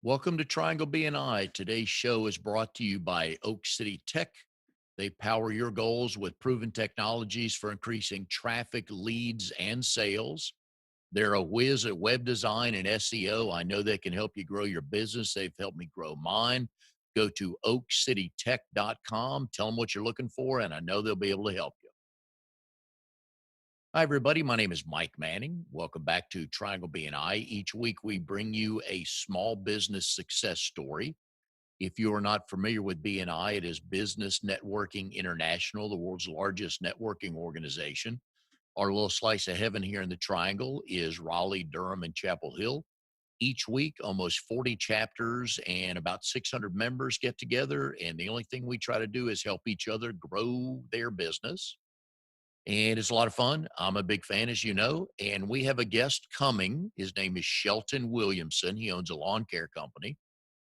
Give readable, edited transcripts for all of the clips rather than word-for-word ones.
Welcome to Triangle BNI. Today's show is brought to you by Oak City Tech. They power your goals with proven technologies for increasing traffic, leads, and sales. They're a whiz at web design and SEO. I know they can help you grow your business. They've helped me grow mine. Go to oakcitytech.com, tell them what you're looking for, and I know they'll be able to help you. Hi, everybody. My name is Mike Manning. Welcome back to Triangle BNI. Each week, we bring you a small business success story. If you are not familiar with BNI, it is Business Networking International, the world's largest networking organization. Our little slice of heaven here in the Triangle is Raleigh, Durham, and Chapel Hill. Each week, almost 40 chapters and about 600 members get together. And the only thing we try to do is help each other grow their business. And it's a lot of fun. I'm a big fan, as you know. And we have a guest coming. His name is Shelton Williamson. He owns a lawn care company,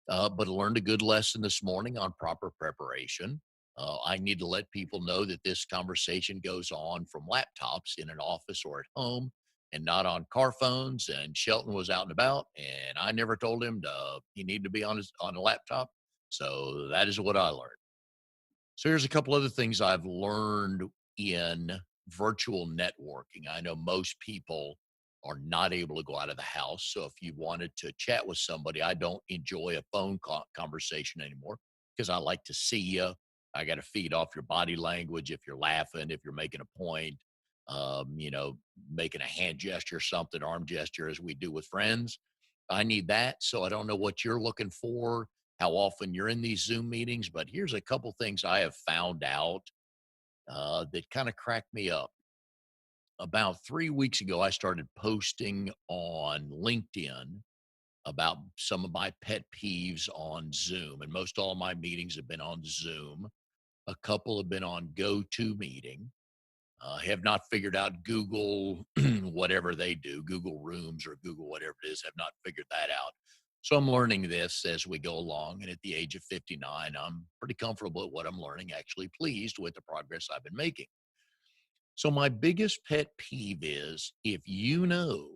but learned a good lesson this morning on proper preparation. I need to let people know that this conversation goes on from laptops in an office or at home and not on car phones. And Shelton was out and about, and I never told him he needed to be on a laptop. So that is what I learned. So here's a couple other things I've learned in virtual networking. I know most people are not able to go out of the house. So if you wanted to chat with somebody, I don't enjoy a phone conversation anymore because I like to see you. I got to feed off your body language. If you're laughing, if you're making a point, you know, making a hand gesture, something, arm gesture, as we do with friends. I need that. So I don't know what you're looking for, how often you're in these Zoom meetings, but here's a couple things I have found out that kind of cracked me up. About 3 weeks ago, I started posting on LinkedIn about some of my pet peeves on Zoom, and most all my meetings have been on Zoom. A couple have been on GoToMeeting. Have not figured out Google, whatever they do, Google Rooms or Google whatever it is, have not figured that out. So I'm learning this as we go along. And at the age of 59, I'm pretty comfortable at what I'm learning, actually pleased with the progress I've been making. So my biggest pet peeve is if you know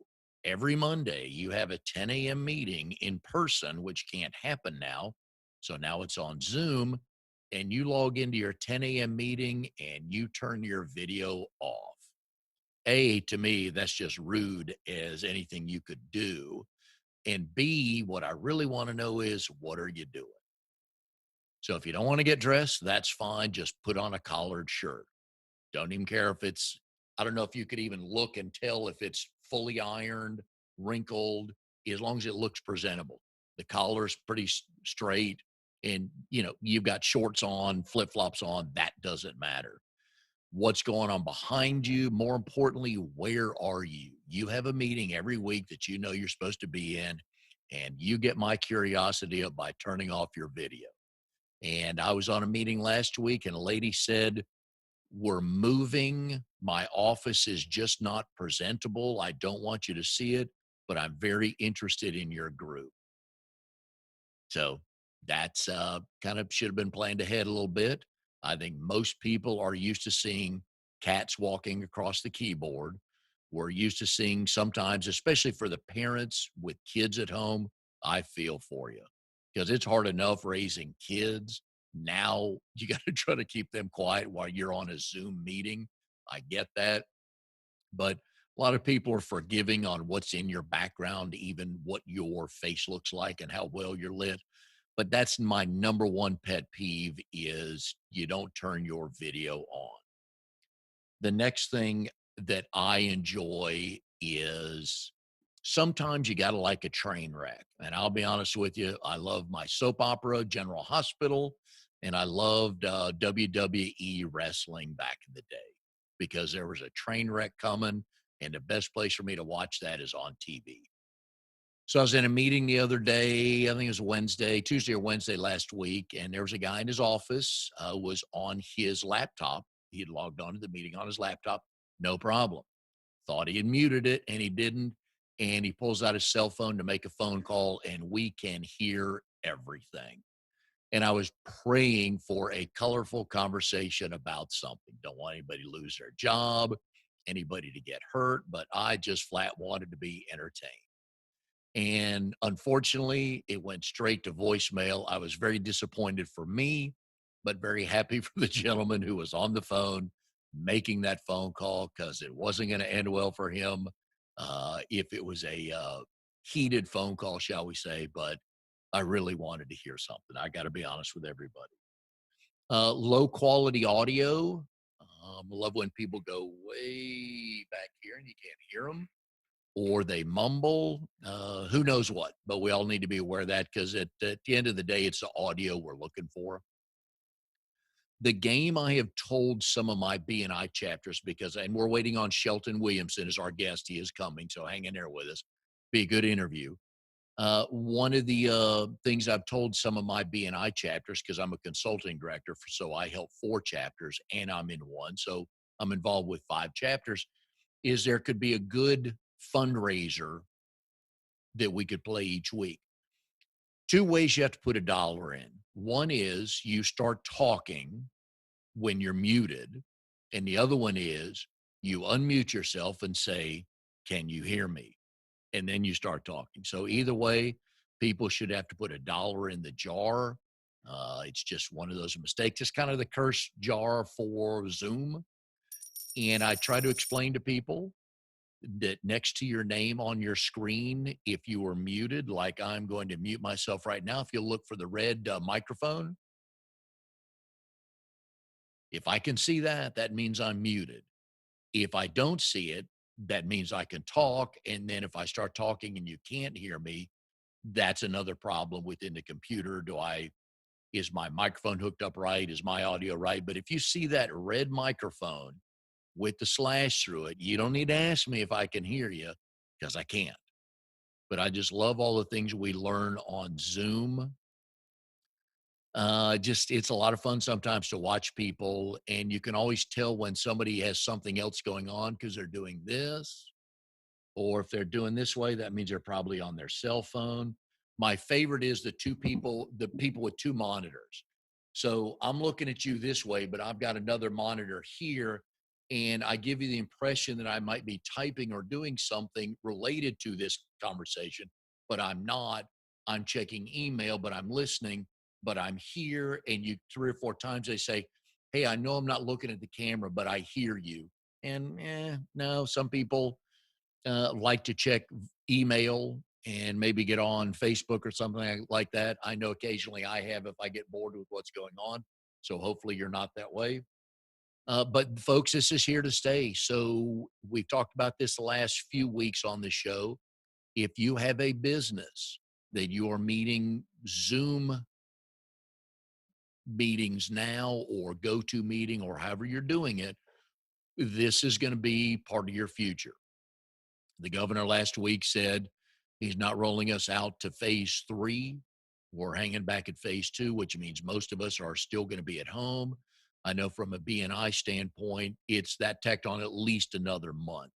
every Monday you have a 10 a.m. meeting in person, which can't happen now. So now it's on Zoom, and you log into your 10 a.m. meeting and you turn your video off. A, to me, that's just rude as anything you could do. And B, what I really want to know is what are you doing? So if you don't want to get dressed, that's fine. Just put on a collared shirt. Don't even care if it's, I don't know if you could even look and tell if it's fully ironed, wrinkled, as long as it looks presentable. The collar's pretty straight, and you've got shorts on, flip-flops on, that doesn't matter. What's going on behind you? More importantly, where are you? You have a meeting every week that you know you're supposed to be in, and you get my curiosity up by turning off your video. And I was on a meeting last week, and a lady said, we're moving. My office is just not presentable. I don't want you to see it, but I'm very interested in your group. So that's kind of should have been planned ahead a little bit. I think most people are used to seeing cats walking across the keyboard. We're used to seeing sometimes, especially for the parents with kids at home, I feel for you because it's hard enough raising kids. Now you got to try to keep them quiet while you're on a Zoom meeting. I get that. But a lot of people are forgiving on what's in your background, even what your face looks like and how well you're lit. But that's my number one pet peeve is you don't turn your video on. The next thing that I enjoy is sometimes you got to like a train wreck. And I'll be honest with you, I love my soap opera, General Hospital, and I loved WWE wrestling back in the day because there was a train wreck coming, and the best place for me to watch that is on TV. So I was in a meeting the other day, I think it was Wednesday, Tuesday or Wednesday last week, and there was a guy in his office, was on his laptop. He had logged on to the meeting on his laptop, no problem. Thought he had muted it, and he didn't. And he pulls out his cell phone to make a phone call, and we can hear everything. And I was praying for a colorful conversation about something. Don't want anybody to lose their job, anybody to get hurt, but I just flat wanted to be entertained. And unfortunately, it went straight to voicemail. I was very disappointed for me, but very happy for the gentleman who was on the phone making that phone call because it wasn't going to end well for him if it was a heated phone call, shall we say. But I really wanted to hear something. I got to be honest with everybody. Low quality audio. I love when people go way back here and you can't hear them or they mumble, who knows what, but we all need to be aware of that because at the end of the day, it's the audio we're looking for. The game I have told some of my BNI chapters because, and we're waiting on Shelton Williamson as our guest. He is coming, so hang in there with us. Be a good interview. One of the things I've told some of my BNI chapters, because I'm a consulting director, so I help 4 chapters and I'm in one. So I'm involved with 5 chapters, is there could be a good fundraiser that we could play each week. 2 ways you have to put $1 in. One is you start talking when you're muted, and the other one is you unmute yourself and say, "Can you hear me?" And then you start talking. So either way, people should have to put $1 in the jar. It's just one of those mistakes. It's kind of the curse jar for Zoom. And I try to explain to people that next to your name on your screen, if you are muted, like I'm going to mute myself right now, if you look for the red microphone, if I can see that, that means I'm muted. If I don't see it, that means I can talk. And then if I start talking and you can't hear me, that's another problem within the computer. Is my microphone hooked up right? Is my audio right? But if you see that red microphone with the slash through it, you don't need to ask me if I can hear you because I can't. But I just love all the things we learn on Zoom. Just it's a lot of fun sometimes to watch people, and you can always tell when somebody has something else going on because they're doing this, or if they're doing this way, that means they're probably on their cell phone. My favorite is the people with 2 monitors. So I'm looking at you this way, but I've got another monitor here. And I give you the impression that I might be typing or doing something related to this conversation, but I'm not. I'm checking email, but I'm listening, but I'm here. And you 3 or 4 times they say, "Hey, I know I'm not looking at the camera, but I hear you." And no, some people like to check email and maybe get on Facebook or something like that. I know occasionally I have if I get bored with what's going on. So hopefully you're not that way. But folks, this is here to stay. So we've talked about this the last few weeks on the show. If you have a business that you are meeting Zoom meetings now or go to meeting or however you're doing it, this is going to be part of your future. The governor last week said he's not rolling us out to phase 3. We're hanging back at phase 2, which means most of us are still going to be at home. I know from a BNI standpoint, it's that tacked on at least another month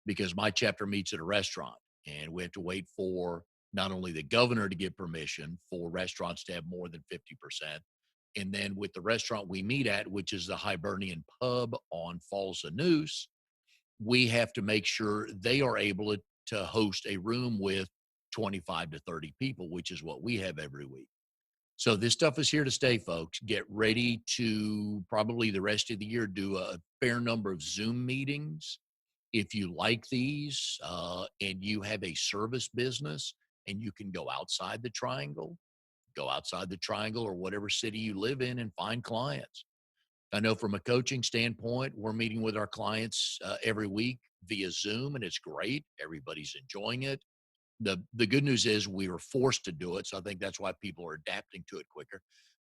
because my chapter meets at a restaurant and we have to wait for not only the governor to give permission for restaurants to have more than 50%. And then with the restaurant we meet at, which is the Hibernian Pub on Falls of Noose, we have to make sure they are able to host a room with 25 to 30 people, which is what we have every week. So this stuff is here to stay, folks. Get ready to probably the rest of the year do a fair number of Zoom meetings. If you like these and you have a service business and you can go outside the triangle or whatever city you live in and find clients. I know from a coaching standpoint, we're meeting with our clients every week via Zoom, and it's great. Everybody's enjoying it. The good news is we were forced to do it, so I think that's why people are adapting to it quicker.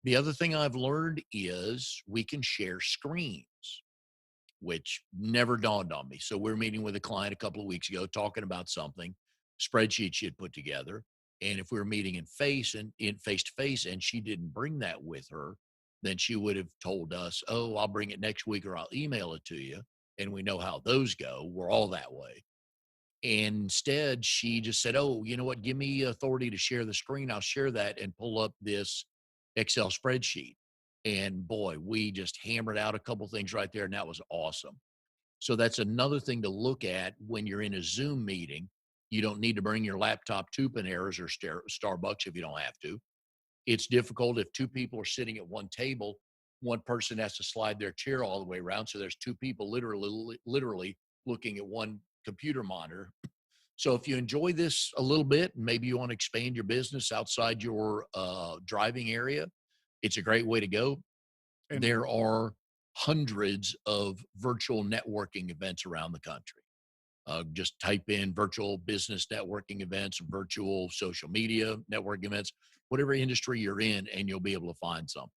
The other thing I've learned is we can share screens, which never dawned on me. So we're meeting with a client a couple of weeks ago talking about something, spreadsheet she had put together. And if we were meeting in face to face and she didn't bring that with her, then she would have told us, "Oh, I'll bring it next week or I'll email it to you." And we know how those go. We're all that way. And instead, she just said, "Oh, you know what? Give me authority to share the screen. I'll share that and pull up this Excel spreadsheet." And boy, we just hammered out a couple things right there, and that was awesome. So that's another thing to look at when you're in a Zoom meeting. You don't need to bring your laptop to Panera's or Starbucks if you don't have to. It's difficult if two people are sitting at one table. One person has to slide their chair all the way around. So there's two people literally looking at one computer monitor. So if you enjoy this a little bit, and maybe you want to expand your business outside your driving area, it's a great way to go. And There are hundreds of virtual networking events around the country. Just type in virtual business networking events, virtual social media networking events, whatever industry you're in, and you'll be able to find something.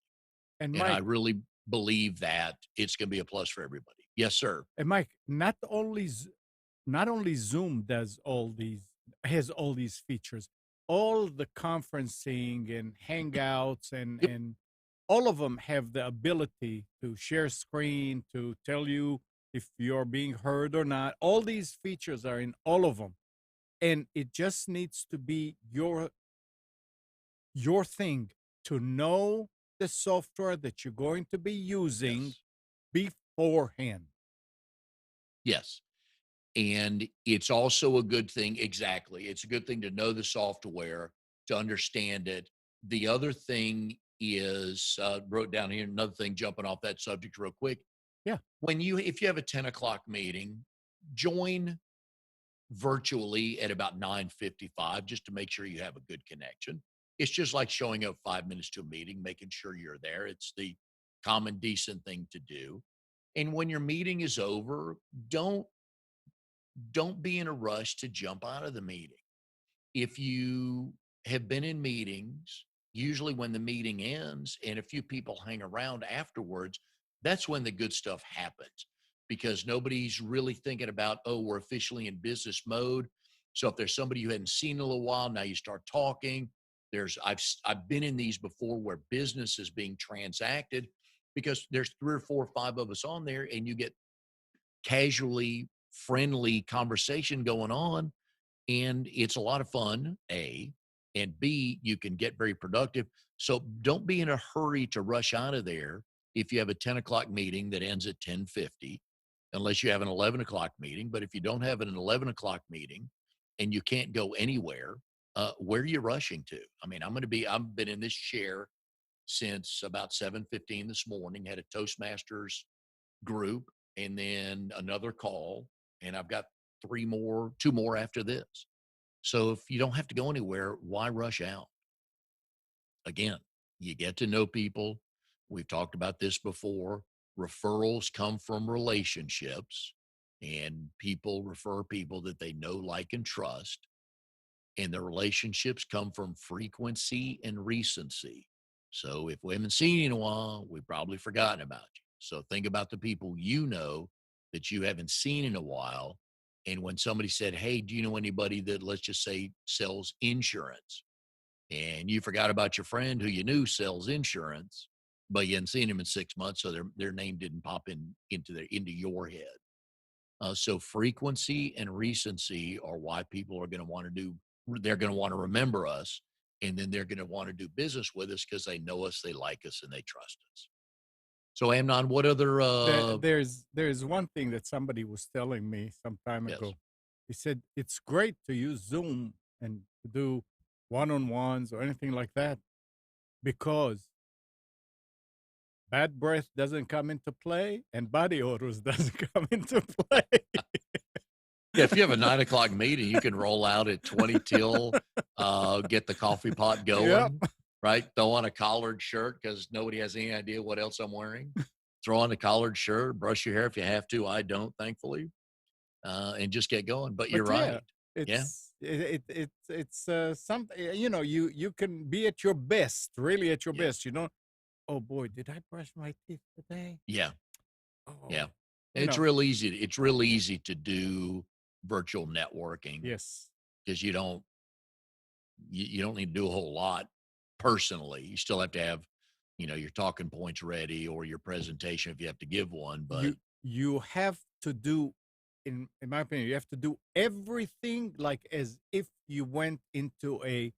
and And I Mike, really believe that it's going to be a plus for everybody. Yes, sir. and Mike, not only Zoom does all these has all these features, all the conferencing and Hangouts Yep. and all of them have the ability to share screen, to tell you if you're being heard or not. All these features are in all of them, and it just needs to be your thing to know the software that you're going to be using Yes. beforehand. Yes. And it's also a good thing. Exactly. It's a good thing to know the software, to understand it. The other thing is, wrote down here, another thing jumping off that subject real quick. Yeah. If you have a 10 o'clock meeting, join virtually at about 9:55 just to make sure you have a good connection. It's just like showing up 5 minutes to a meeting, making sure you're there. It's the common decent thing to do. And when your meeting is over, don't don't be in a rush to jump out of the meeting. If you have been in meetings, usually when the meeting ends and a few people hang around afterwards, that's when the good stuff happens because nobody's really thinking about, oh, we're officially in business mode. So if there's somebody you hadn't seen in a little while, now you start talking. I've been in these before where business is being transacted because there's three or four or five of us on there and you get casually friendly conversation going on, and it's a lot of fun, A, and B, you can get very productive. So don't be in a hurry to rush out of there if you have a 10 o'clock meeting that ends at 10:50, unless you have an 11 o'clock meeting. But if you don't have an 11 o'clock meeting and you can't go anywhere, where are you rushing to? I mean, I've been in this chair since about 7:15 this morning, had a Toastmasters group and then another call, and I've got two more after this. So if you don't have to go anywhere, why rush out? Again, you get to know people. We've talked about this before. Referrals come from relationships, and people refer people that they know, like, and trust. And the relationships come from frequency and recency. So if we haven't seen you in a while, we've probably forgotten about you. So think about the people you know that you haven't seen in a while. And when somebody said, hey, do you know anybody that, let's just say, sells insurance? And you forgot about your friend who you knew sells insurance, but you hadn't seen him in 6 months, so their name didn't pop into your head. So frequency and recency are why people are going to want to do. They're going to want to remember us, and then they're going to want to do business with us because they know us, they like us, and they trust us. So Amnon, what other? There's one thing that somebody was telling me some time Yes, ago. He said it's great to use Zoom and to do one-on-ones or anything like that because bad breath doesn't come into play and body odors doesn't come into play. yeah. If you have a 9 o'clock meeting, you can roll out at 20 till, get the coffee pot Yep. going, right? Throw on a collared shirt because nobody has any idea what else I'm wearing. Throw on a collared shirt, brush your hair if you have to. I don't, thankfully, and just get going. But you're But yeah, right. Yeah. it's something, you can be at your best, really at your Yes. best. You know, oh boy, did I brush my teeth today? Yeah. Yeah. Oh, you It's know, real easy. It's real easy to do virtual networking yes. because you don't need to do a whole lot personally. You still have to have, your talking points ready or your presentation if you have to give one. But You have to do, in my opinion, you have to do everything like as if you went into a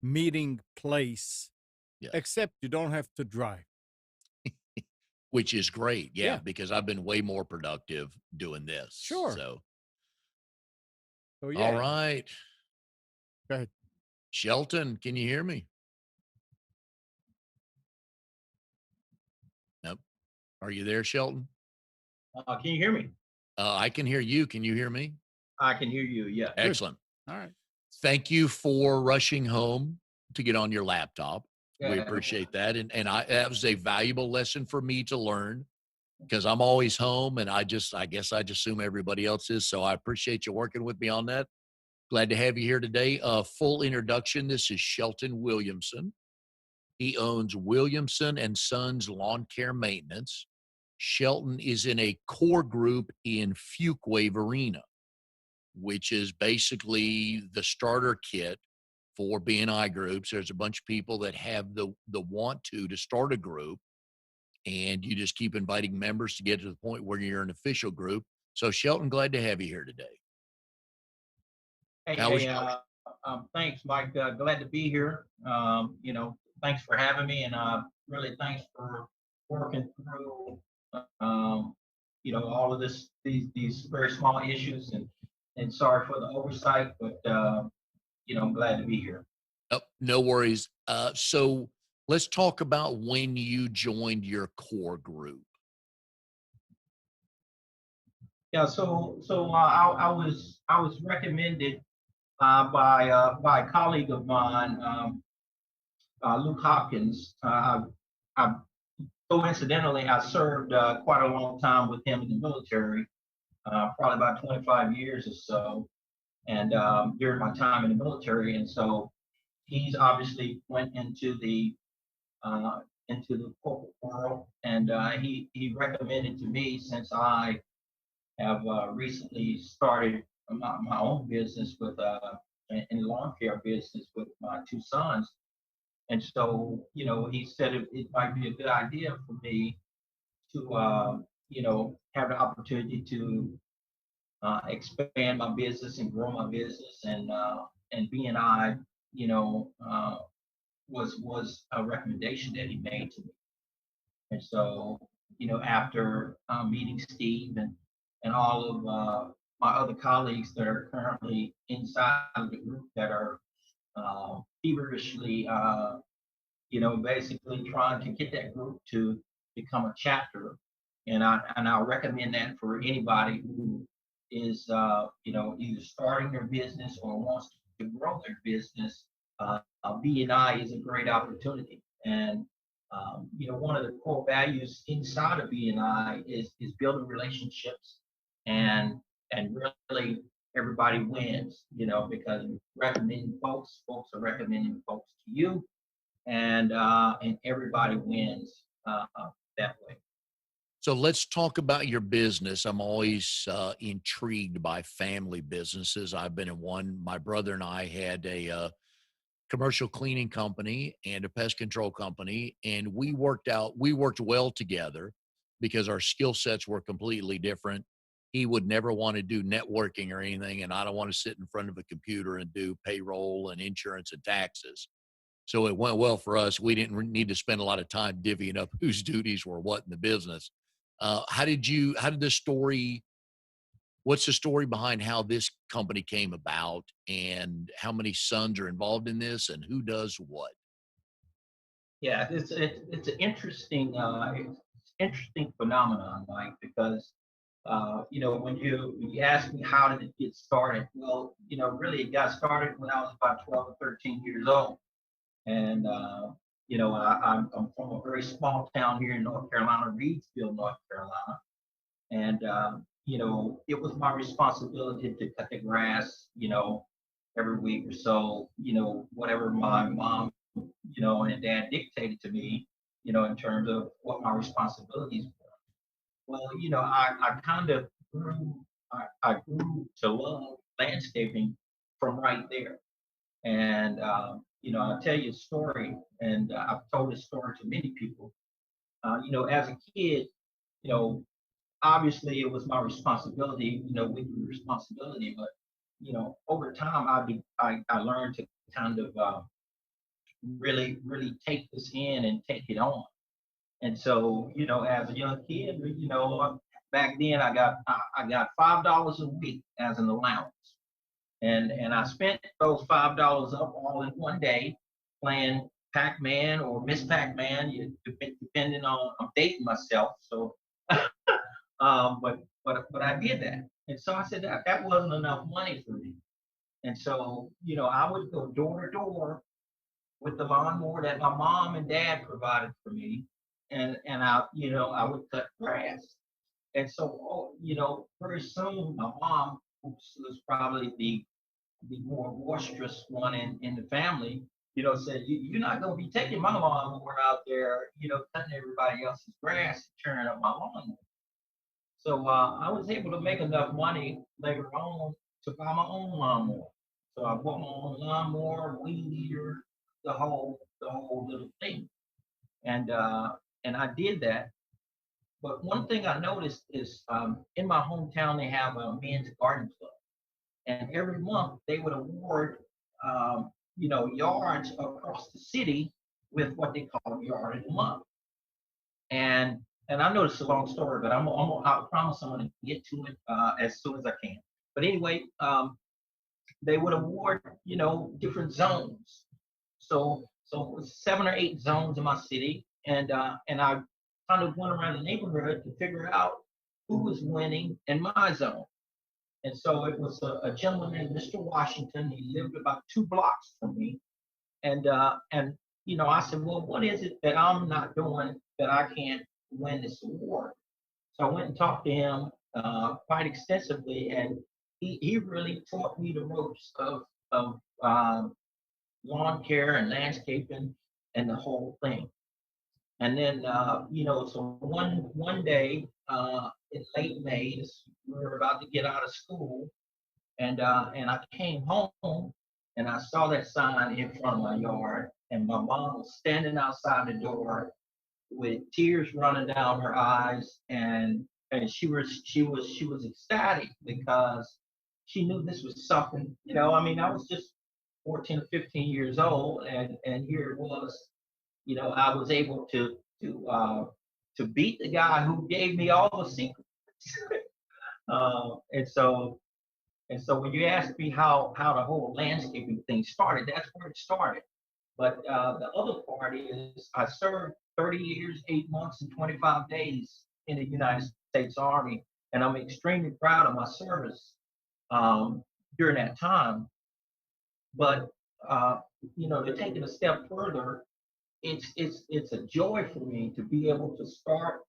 meeting place, yes, except you don't have to drive. which is great. Yeah. Yeah, Because I've been way more productive doing this. sure. So So All yeah, right. go ahead. Shelton, can you hear me? Nope. Are you there, Shelton? Can you hear me? I can hear you. Can you hear me? I can hear you. Yes. Good. Excellent. All right. Thank you for rushing home to get on your laptop. We Yeah. appreciate that. And that was a valuable lesson for me to learn because I'm always home and I guess I just assume everybody else is. So I appreciate you working with me on that. Glad to have you here today. Full introduction. This is Shelton Williamson. He owns Williamson and Sons Lawn Care Maintenance. Shelton is in a core group in Fuquay Arena, which is basically the starter kit for BNI groups. There's a bunch of people that have the want to start a group, and you just keep inviting members to get to the point where you're an official group. So Shelton, glad to have you here today. Hey, How was thanks, Mike. Glad to be here. Thanks for having me, and really thanks for working through, all of these very small issues, and sorry for the oversight, but I'm glad to be here. no worries. So let's talk about when you joined your core group. Yeah. So I was recommended by a colleague of mine, Luke Hopkins. I coincidentally I served quite a long time with him in the military, probably about 25 years or so, and during my time in the military, and so he's obviously went uh, into the corporate world, and he recommended to me, since I have recently started my own business with in lawn care business with my two sons. And so, he said it might be a good idea for me to, have the opportunity to expand my business and grow my business. And BNI, was a recommendation that he made to me. And so, after meeting Steve and all of my other colleagues that are currently inside of the group that are feverishly, basically trying to get that group to become a chapter. And I recommend that for anybody who is, either starting their business or wants to grow their business. BNI is a great opportunity. And one of the core values inside of BNI is building relationships, and really everybody wins, because recommending folks are recommending folks to you, and everybody wins that way. So let's talk about your business. I'm always intrigued by family businesses. I've been in one. My brother and I had a commercial cleaning company and a pest control company, and we worked well together because our skill sets were completely different. He would never want to do networking or anything, and I don't want to sit in front of a computer and do payroll and insurance and taxes. So it went well for us. We didn't need to spend a lot of time divvying up whose duties were what in the business. How did this story, what's the story behind how this company came about and how many sons are involved in this and who does what? Yeah, it's an interesting phenomenon, Mike, because when you ask me how did it get started, well, really it got started when I was about 12 or 13 years old. And I'm from a very small town here in North Carolina, Reedsville, North Carolina. And it was my responsibility to cut the grass, every week or so, whatever my mom, and dad dictated to me, in terms of what my responsibilities were. Well, I kind of I grew to love landscaping from right there. And I'll tell you a story, and I've told this story to many people. As a kid, you know, obviously it was my responsibility, weekly responsibility, but over time I learned to kind of really, really take this in and take it on. And so, as a young kid, back then I got $5 a week as an allowance. And I spent those $5 up all in one day playing Pac-Man or Miss Pac-Man, depending on, I'm dating myself, so but I did that, and so I said that wasn't enough money for me, and so I would go door to door with the lawnmower that my mom and dad provided for me, and I would cut grass, and so very soon my mom, who was probably the more boisterous one in the family, said, You're not going to be taking my lawnmower out there, cutting everybody else's grass and tearing up my lawnmower. So I was able to make enough money later on to buy my own lawnmower. So I bought my own lawnmower, weed eater, the whole little thing, and I did that. But one thing I noticed is in my hometown they have a men's garden club, and every month they would award yards across the city with what they call yard of the month. And I know it's a long story, but I promise I'm going to get to it as soon as I can. But anyway, they would award different zones. So 7 or 8 zones in my city, and I kind of went around the neighborhood to figure out who was winning in my zone. And so it was a gentleman named Mr. Washington. He lived about 2 blocks from me. And I said, well, what is it that I'm not doing that I can't win this award? So I went and talked to him quite extensively, and he really taught me the ropes of lawn care and landscaping and the whole thing. And then, so one day in late May, we were about to get out of school, and I came home and I saw that sign in front of my yard, and my mom was standing outside the door with tears running down her eyes, and she was ecstatic because she knew this was something. I mean, I was just 14 or 15 years old, and here it was. I was able to beat the guy who gave me all the secrets. And so when you ask me how the whole landscaping thing started, that's where it started. But the other part is I served 30 years, 8 months, and 25 days in the United States Army, and I'm extremely proud of my service during that time. But to take it a step further, it's a joy for me to be able to start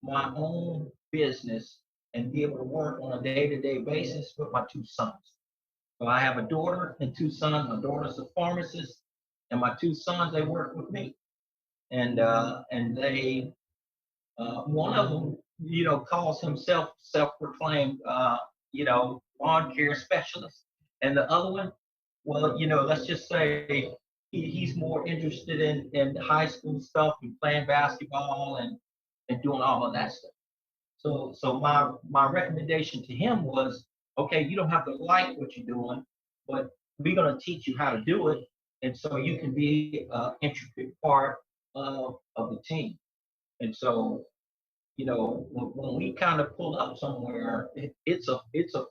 my own business and be able to work on a day-to-day basis with my 2 sons. So I have a daughter and 2 sons. My daughter's a pharmacist, and my 2 sons, they work with me. And they one of them calls himself self-proclaimed lawn care specialist, and the other one, well, let's just say he's more interested in high school stuff and playing basketball and doing all of that stuff. So my recommendation to him was, okay, you don't have to like what you're doing, but we're going to teach you how to do it, and so you can be an intricate part of the team. And so when we kind of pull up somewhere, it's a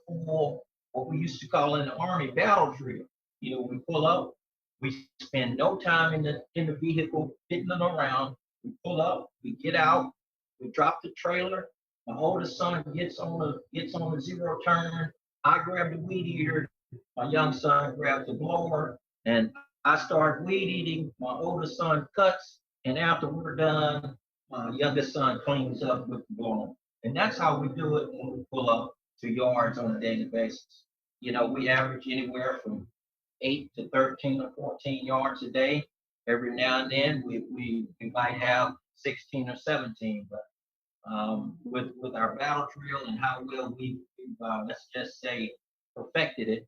full, what we used to call in the Army, battle drill. We pull up, we spend no time in the vehicle fiddling around. We pull up, we get out, we drop the trailer. My oldest son gets on the zero turn. I grab the weed eater. My young son grabs the blower, and I start weed eating. My oldest son cuts, and after we're done, my youngest son cleans up with the blower. And that's how we do it when we pull up to yards on a daily basis. We average anywhere from 8 to 13 or 14 yards a day. Every now and then we might have 16 or 17, but with our battle drill and how well we let's just say perfected it,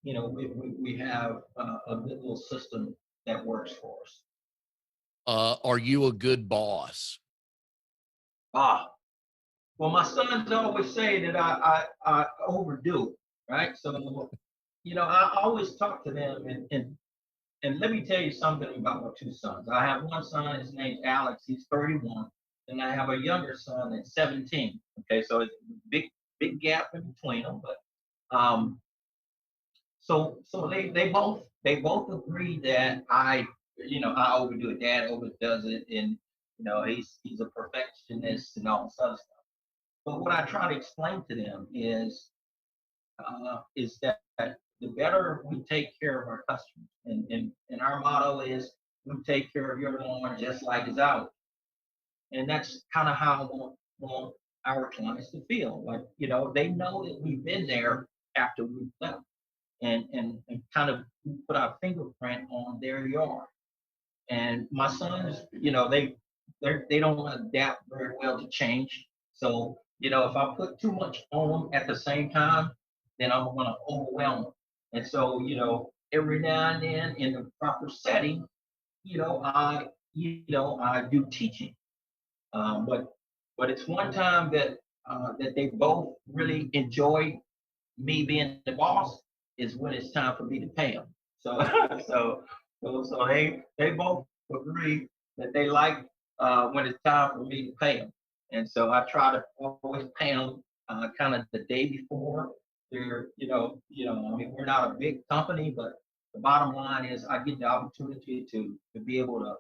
we have a good little system that works for us. Are you a good boss? Well, my sons always say that I overdo, right? So, I always talk to them, and let me tell you something about my 2 sons. I have one son, his name's Alex, he's 31, and I have a younger son that's 17. Okay, so it's big gap in between them, but Um, so they both agree that I overdo it. Dad overdoes it, and he's a perfectionist and all this other stuff. But what I try to explain to them is that the better we take care of our customers, and our motto is we take care of your lawn just like it's ours. And that's kind of how I want our clients to feel. Like, they know that we've been there after we've left, and kind of put our fingerprint on their yard. And my sons, they don't adapt very well to change. So, if I put too much on them at the same time, then I'm going to overwhelm them. And so, every now and then in the proper setting, I do teaching. But it's one time that they both really enjoy me being the boss is when it's time for me to pay them. So so they both agree that they like when it's time for me to pay them, and so I try to always pay them kind of the day before. They're I mean, we're not a big company, but the bottom line is I get the opportunity to be able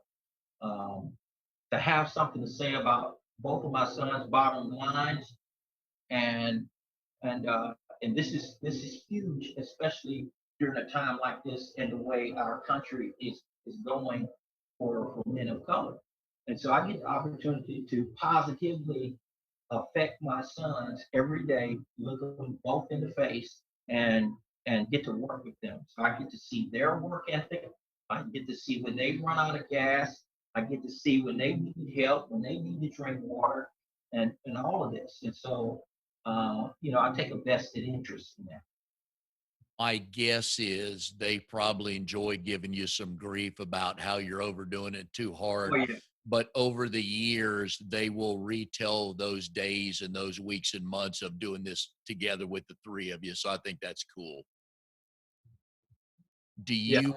to have something to say about both of my sons' bottom lines, and and this is huge, especially during a time like this and the way our country is going for men of color. And so I get the opportunity to positively affect my sons every day, look them both in the face, and get to work with them. So I get to see their work ethic. I get to see when they run out of gas. I get to see when they need help, when they need to drink water, and all of this. And so, I take a vested interest in that. My guess is they probably enjoy giving you some grief about how you're overdoing it too Oh hard. yeah, But over the years, they will retell those days and those weeks and months of doing this together with the three of you. So I think that's cool. Do yeah. you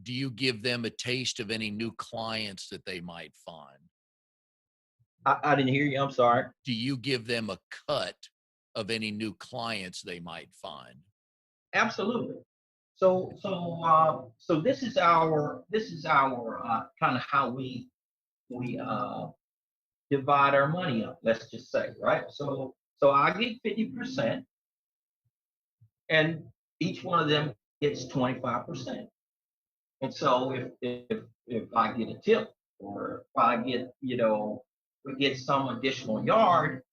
do you give them a taste of any new clients that they might find? I didn't hear you. I'm sorry. Do you give them a cut of any new clients they might find? Absolutely. So this is our kind of how we divide our money up. Let's just say, right? So I get 50%, and each one of them gets 25%. And so if I get a tip, or if I get we get some additional yard,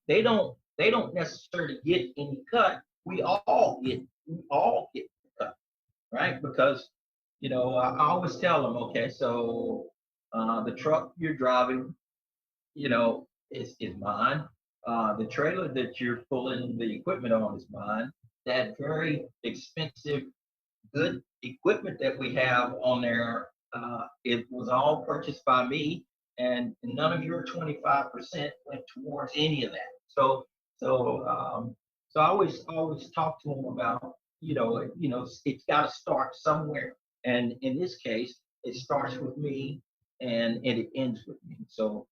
they don't necessarily get any cut. We all get cut, right? Because I always tell them, okay, so the truck you're driving, is mine. The trailer that you're pulling the equipment on is mine. That very expensive, good equipment that we have on there, it was all purchased by me, and none of your 25% went towards any of that. So I always talk to them about, it's got to start somewhere, and in this case, it starts with me, and it ends with me. So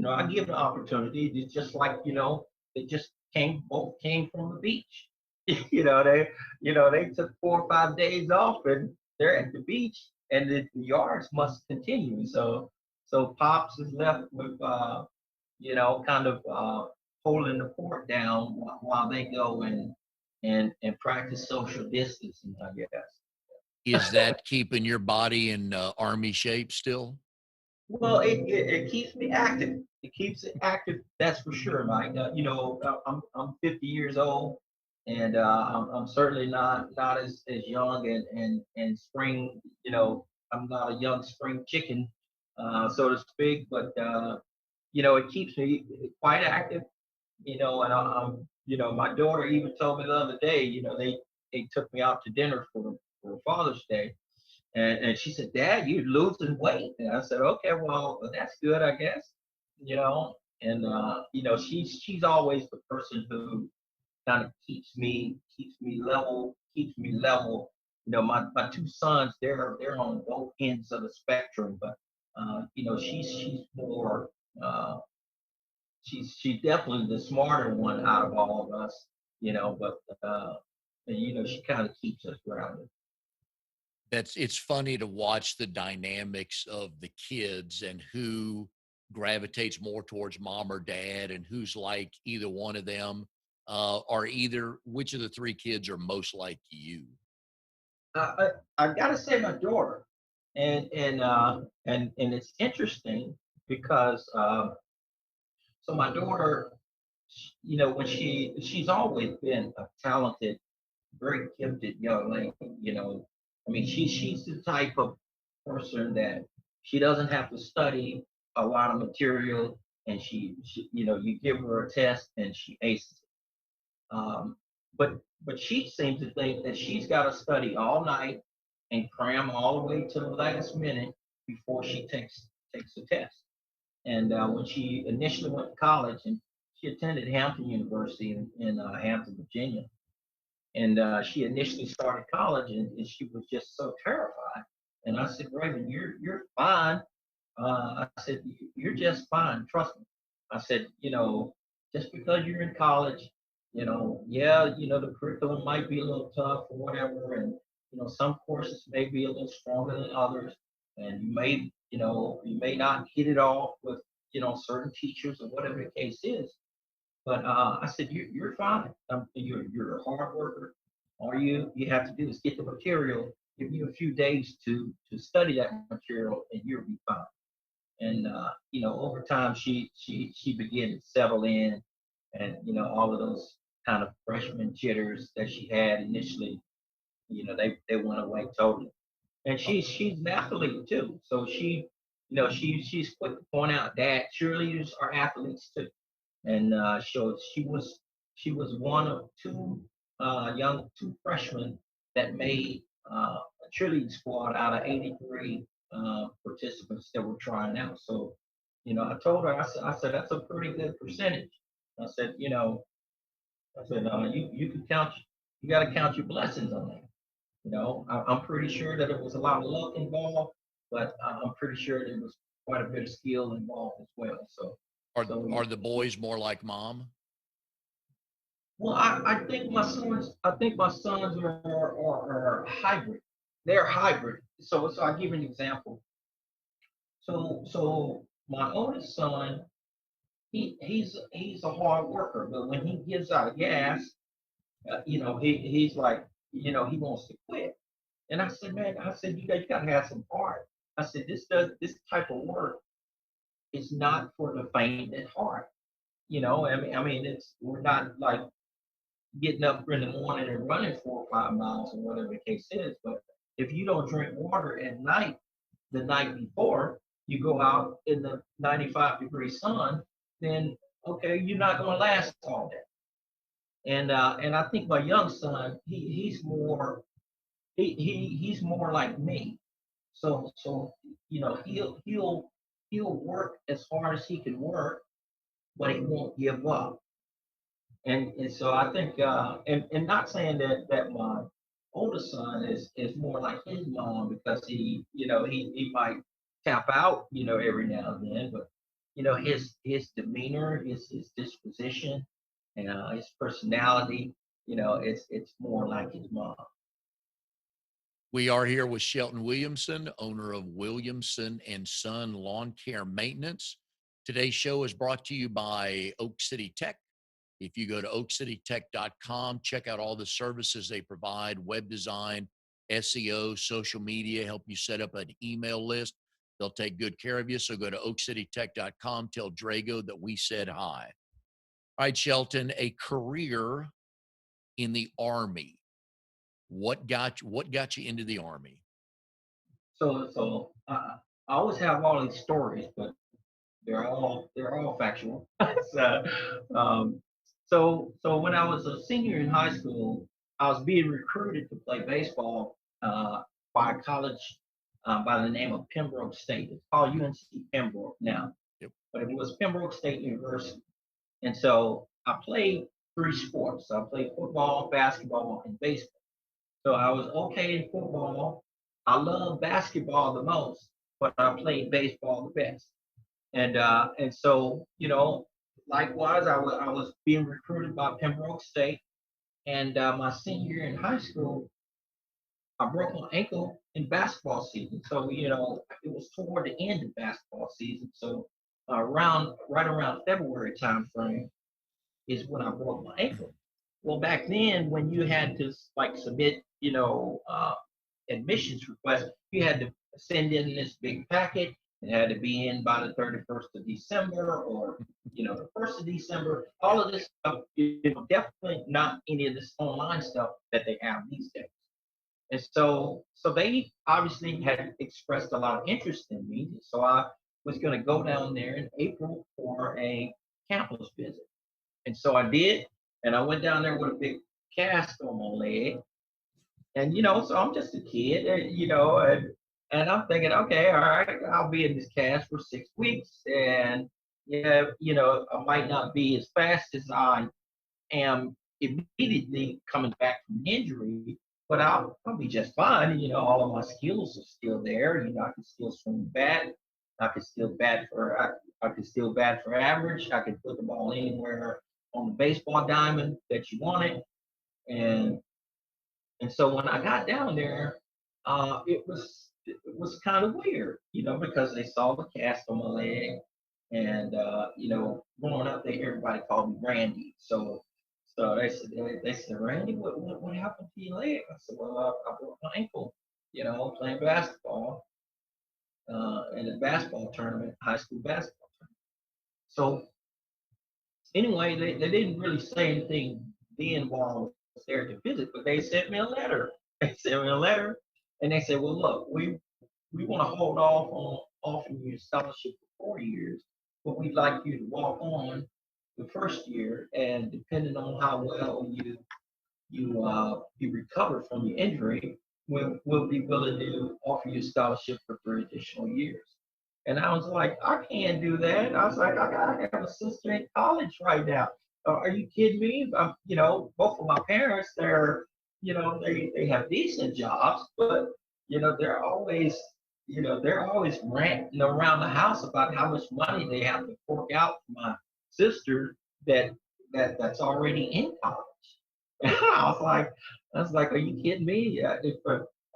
I give the opportunity. It's just like, they just both came from the beach. They took 4 or 5 days off, and they're at the beach, and the yards must continue. So Pops is left with, kind of holding the fort down while they go and practice social distancing, I Is guess. that keeping your body in army shape still? Well, it keeps me active. It keeps it active. That's for sure, Mike. I'm 50 years old, and I'm certainly not as young and spring. I'm not a young spring chicken, so to speak. But it keeps me quite active. And my daughter even told me the other day. They took me out to dinner for Father's Day, and she said, "Dad, you're losing weight." And I said, "Okay, well, that's good, I guess." You know, and she's always the person who kind of keeps me level. My two sons, they're on both ends of the spectrum, but she's more. She's definitely the smarter one out of all of us. but she kind of keeps us grounded. It's funny to watch the dynamics of the kids and who gravitates more towards mom or dad and who's like either one of them, or either which of the three kids are most like you. I gotta say my daughter, and it's interesting because so my daughter, when she's always been a talented, very gifted young lady. I mean, she's the type of person that she doesn't have to study a lot of material, and you give her a test and she aces it. But she seems to think that she's got to study all night and cram all the way to the last minute before she takes the test. And when she initially went to college, and she attended Hampton University in Hampton, Virginia, and she initially started college, and she was just so terrified. And I said, Raven, you're fine. I said, you're just fine. Trust me. I said, just because you're in college, yeah, the curriculum might be a little tough or whatever, and some courses may be a little stronger than others, and you may not hit it off with certain teachers or whatever the case is. But I said, you're fine. You're a hard worker. All you have to do is get the material, give you a few days to study that material, and you'll be fine. And over time, she began to settle in, and all of those kind of freshman jitters that she had initially, they went away totally. And she's an athlete too, so she's quick to point out that cheerleaders are athletes too. And so she was one of two freshmen that made a cheerleading squad out of 83 participants that were trying out. So, I told her, I said that's a pretty good percentage. I said, you can count, you got to count your blessings on that. I'm pretty sure that it was a lot of luck involved, but I'm pretty sure there was quite a bit of skill involved as well. So, Are so are the boys more like mom? well, I think my sons are hybrid. They're hybrid. So I'll give you an example. So my oldest son, he's a hard worker, but when he gives out gas, he's like, he wants to quit. And I said, man, you gotta have some heart. I said, this type of work is not for the faint at heart. I mean, we're not like getting up in the morning and running 4 or 5 miles or whatever the case is. But if you don't drink water at night, the night before you go out in the 95-degree sun, then okay, you're not going to last all day. And I think my young son, he's more like me. So he'll work as hard as he can work, but he won't give up. And so I think and not saying that my oldest son is more like his mom, because he might tap out every now and then, but his demeanor, his disposition, and his personality, it's more like his mom. We are here with Shelton Williamson, owner of Williamson and Son Lawn Care Maintenance. Today's show is brought to you by Oak City Tech. If you go to oakcitytech.com, check out all the services they provide: web design, SEO, social media, help you set up an email list. They'll take good care of you. So go to oakcitytech.com, tell Drago that we said hi. All right, Shelton, a career in the Army. What got you into the Army? So I always have all these stories, but they're all factual. so, um, so when I was a senior in high school, I was being recruited to play baseball by a college by the name of Pembroke State. It's called UNC Pembroke now, Yep. but it was Pembroke State University. And so I played three sports. I played football, basketball, and baseball. So I was okay in football. I love basketball the most, but I played baseball the best. And so likewise, I was being recruited by Pembroke State, And my senior year in high school, I broke my ankle in basketball season. So, it was toward the end of basketball season. So, right around February time frame is when I broke my ankle. Well, back then, when you had to like submit, admissions request, you had to send in this big packet. It had to be in by the 31st of December or, the 1st of December. All of this stuff, definitely not any of this online stuff that they have these days. And so they obviously had expressed a lot of interest in me. So I was going to go down there in April for a campus visit. And so I did. And I went down there with a big cast on my leg. And, so I'm just a kid, and I'm thinking, okay, all right, I'll be in this cast for 6 weeks. And, yeah, I might not be as fast as I am immediately coming back from injury, but I'll be just fine. All of my skills are still there. I can still swing the bat. I can still bat for average. I can put the ball anywhere on the baseball diamond that you want it. And and so when I got down there, it was kind of weird, because they saw the cast on my leg, and growing up there, everybody called me Randy. So they said, Randy, what happened to your leg? I said, well, I broke my ankle, playing basketball in a basketball tournament, high school basketball tournament. So anyway, they didn't really say anything then while I was there to visit, but they sent me a letter. They sent me a letter, and they said, well, look, we want to hold off on offering you a scholarship for 4 years, but we'd like you to walk on the first year, and depending on how well you recover from your injury, we'll be willing to offer you a scholarship for 3 additional years. And I was like, I can't do that. I was like, I have a sister in college right now. Are you kidding me? Both of my parents, they have decent jobs, but they're always ranting around the house about how much money they have to fork out for my sister that that's already in college. I was like, are you kidding me? If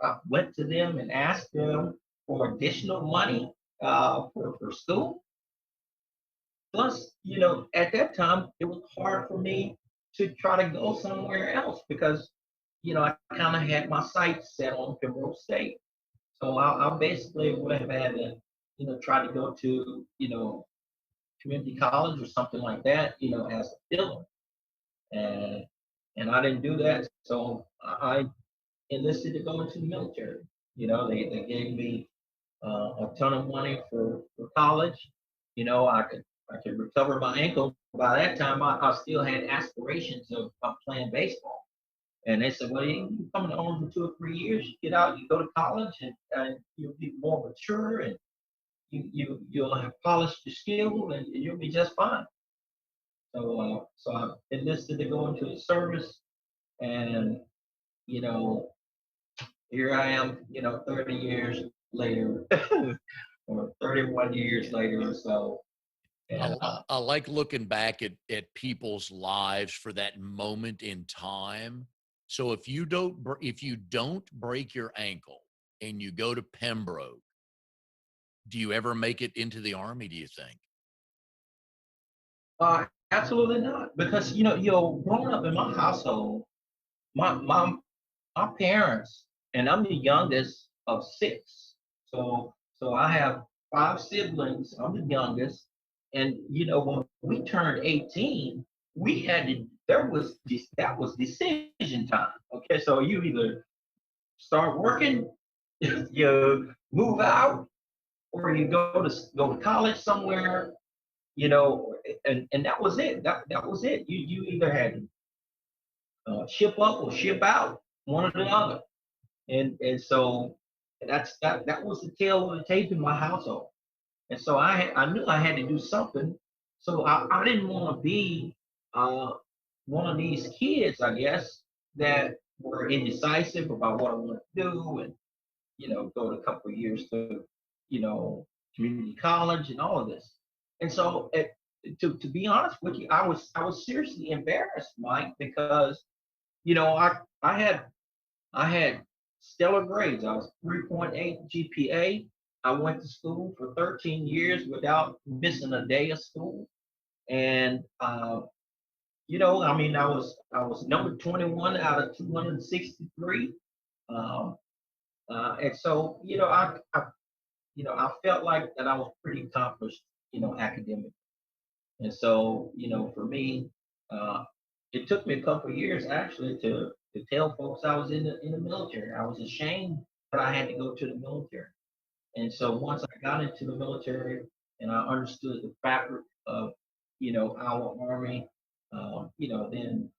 I went to them and asked them for additional money for school, plus, at that time it was hard for me to try to go somewhere else because, I kind of had my sights set on Pembroke State. So I basically would have had to, try to go to, community college or something like that, as a filler. And and I didn't do that. So I enlisted to go into the military. They gave me a ton of money for college. I could recover my ankle. By that time, I still had aspirations of playing baseball. And they said, well, you come home for 2 or 3 years, you get out, you go to college, and you'll be more mature, and you'll have polished your skill, and you'll be just fine. So I enlisted to go into the service, and you know, here I am, 30 years later, or 31 years later or so, and I like looking back at people's lives for that moment in time. So if you don't break your ankle and you go to Pembroke, do you ever make it into the army, do you think? absolutely not, because growing up in my household, my my parents, and I'm the youngest of six. So I have five siblings. I'm the youngest. And when we turned 18, we had to that was decision time. Okay, so you either start working, you move out, or you go to college somewhere, and that was it. That was it. You either had to ship up or ship out, one or the other. And so that was the tail of the tape in my household. And so I knew I had to do something. So I didn't want to be uh, one of these kids, I guess, that were indecisive about what I want to do, and go to a couple of years to you know community college and all of this. And so to be honest with you, I was seriously embarrassed, Mike, because I had stellar grades. I was 3.8 GPA. I went to school for 13 years without missing a day of school. And I mean, I was number 21 out of 263. Um, and so, I felt like that I was pretty accomplished, academically. And so, for me, uh, it took me a couple of years actually to tell folks I was in the military. I was ashamed that I had to go to the military. And so once I got into the military and I understood the fabric of, our army, then,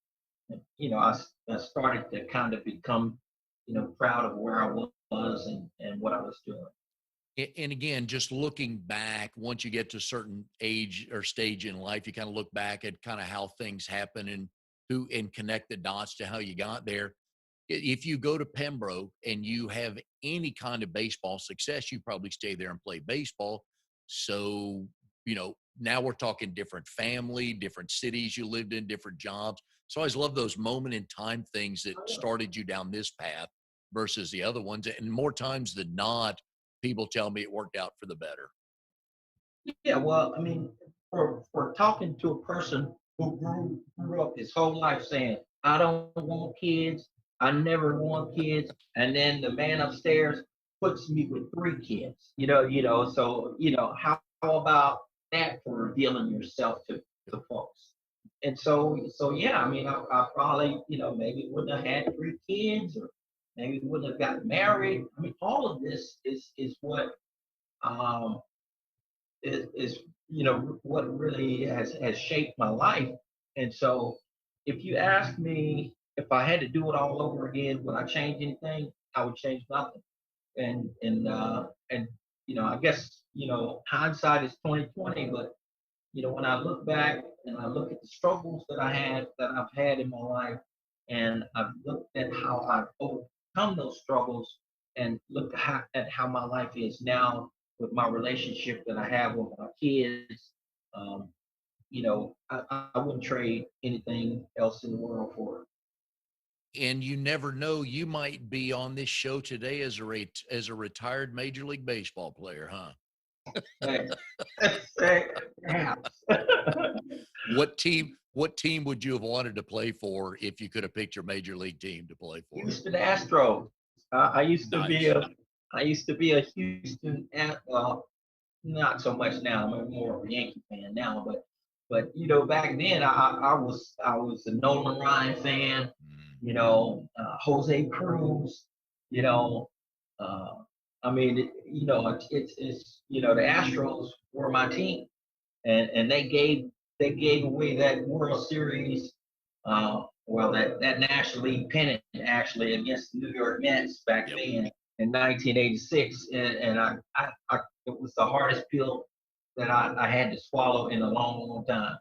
I started to kind of become, proud of where I was and what I was doing. And again, just looking back, once you get to a certain age or stage in life, you kind of look back at kind of how things happen and connect the dots to how you got there. If you go to Pembroke and you have any kind of baseball success, you probably stay there and play baseball. So, now we're talking different family, different cities you lived in, different jobs. So I always love those moment in time things that started you down this path versus the other ones. And more times than not, people tell me it worked out for the better. Yeah, well, I mean, for talking to a person who grew up his whole life saying, "I don't want kids, I never want kids," and then the man upstairs puts me with three kids. So how about that for revealing yourself to folks? And so yeah, I mean, I probably maybe wouldn't have had three kids, or maybe wouldn't have gotten married. I mean, all of this is what um is what really has shaped my life. And so if you ask me if I had to do it all over again, would I change anything? I would change nothing. And I guess hindsight is 2020, but when I look back and I look at the struggles that I've had in my life, and I've looked at how I've overcome those struggles, and look at how my life is now with my relationship that I have with my kids, um, I wouldn't trade anything else in the world for it. And you never know, you might be on this show today as a retired Major League Baseball player, huh? Hey, perhaps. What team would you have wanted to play for if you could have picked your major league team to play for? Houston Astros. I used to be Nice. a Houston. Well, not so much now. I'm more of a Yankee fan now, but back then I was a Nolan Ryan fan. Mm. Jose Cruz. You know, uh, I mean, it's the Astros were my team, and they gave away that World Series. Well, that National League pennant actually against the New York Mets back Yep. then in 1986, and it was the hardest pill that I had to swallow in a long, long time.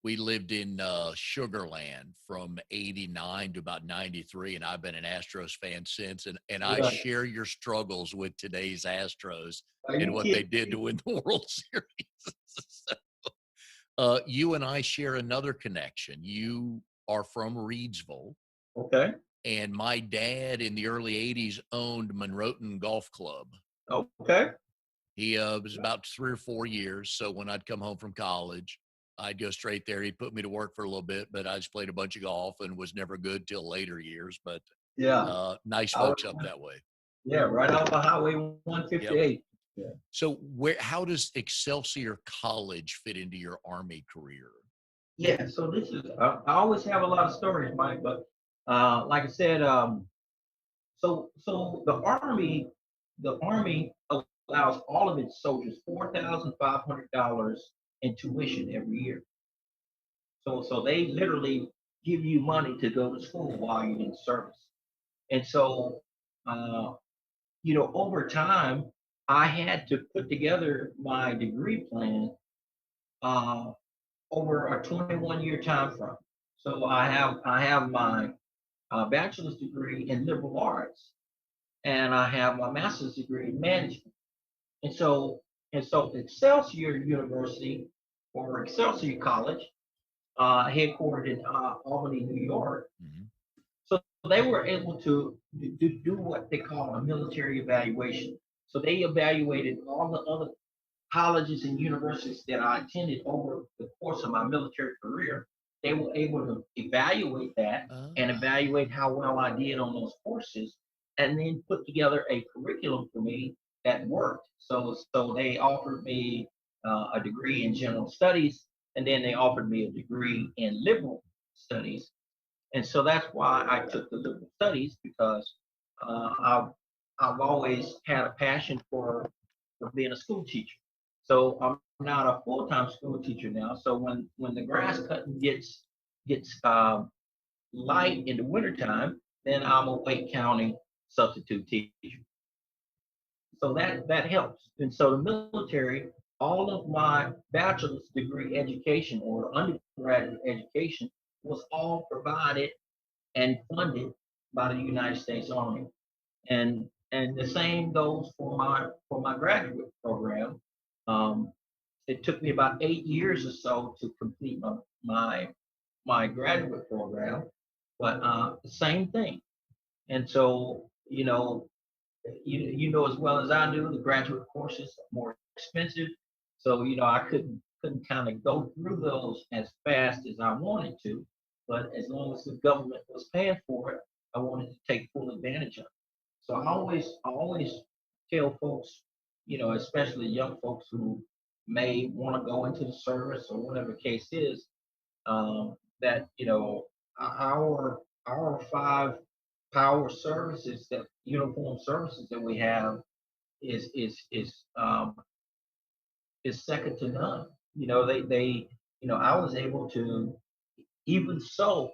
We lived in Sugarland from '89 to about '93, and I've been an Astros fan since. And I Yeah. share your struggles with today's Astros Are and you what they kidding did to me? win the World Series. You and I share another connection. You are from Reedsville, Okay. and my dad in the early '80s owned Monroeton Golf Club. Okay. He was about 3 or 4 years. So when I'd come home from college, I'd go straight there. He'd put me to work for a little bit, but I just played a bunch of golf and was never good till later years. But Yeah. nice I was, folks up that way. yeah, right off of Highway Yep. 158. Yeah. So how does Excelsior College fit into your Army career? Yeah. So this is I always have a lot of stories, Mike, but like I said, so the army allows all of its soldiers $4,500 in tuition every year. So they literally give you money to go to school while you're in service. And so uh, over time, I had to put together my degree plan uh, over a 21-year time frame. So I have my bachelor's degree in liberal arts, and I have my master's degree in management. And so Excelsior University, or Excelsior College, headquartered in Albany, New York, Mhm. they were able to do what they call a military evaluation. So they evaluated all the other colleges and universities that I attended over the course of my military career. They were able to evaluate that and Ah, evaluate how well I did on those courses, and then put together a curriculum for me that worked. So they offered me a degree in general studies, and then they offered me a degree in liberal studies. And so that's why I took the liberal studies, because I've always had a passion for being a school teacher. So I'm not a full time school teacher now. So when the grass cutting gets light in the wintertime, then I'm a Wake County substitute teacher. So that helps. And so the military, all of my bachelor's degree education or undergraduate education was all provided and funded by the United States Army. And the same goes for my graduate program. Um, it took me about 8 years or so to complete my graduate program, but the same thing. And so, you know as well as I do, the graduate courses are more expensive. So, I couldn't kind of go through those as fast as I wanted to. But as long as the government was paying for it, I wanted to take full advantage of it. So I always tell folks, especially young folks who may want to go into the service or whatever the case is, that our five power services, that uniform services that we have, is is is um, is second to none. I was able to, even so,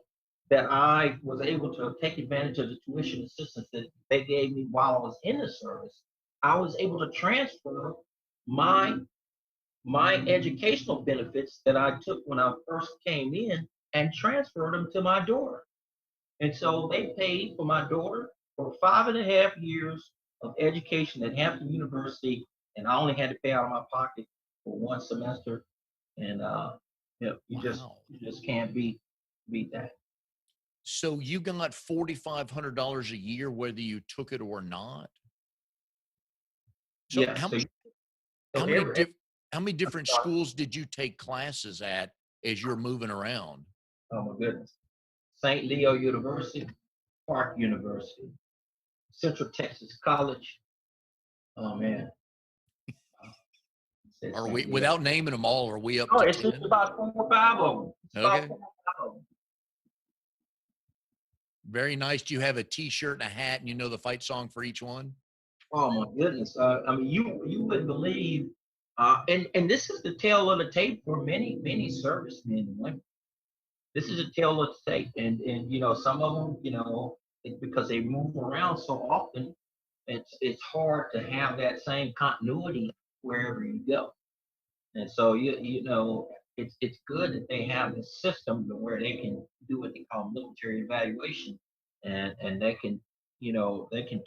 that I was able to take advantage of the tuition assistance that they gave me while I was in the service. I was able to transfer my my educational benefits that I took when I first came in and transferred them to my daughter. And so they paid for my daughter for 5.5 years of education at Hampton University, and I only had to pay out of my pocket for one semester. And wow. you just can't beat that. So you got $4,500 a year, whether you took it or not. So Yes. So how so many every how many different schools did you take classes at as you're moving around? oh my goodness, St. Leo University, Park University, Central Texas College. Oh man, said Are we, St. Leo. without naming them all, are we up Oh, to it's just 10? about 4 or 5 of them. It's about Okay. 4 or 5 of them. Very nice. Do you have a t-shirt and a hat and you know the fight song for each one? Oh my goodness. I mean, you wouldn't believe, and this is the tale of the tape for many servicemen and women. This is a tale of the tape, and some of them, because they move around so often, it's hard to have that same continuity wherever you go. And so it's good that they have this system where they can do what they call military evaluation, and they can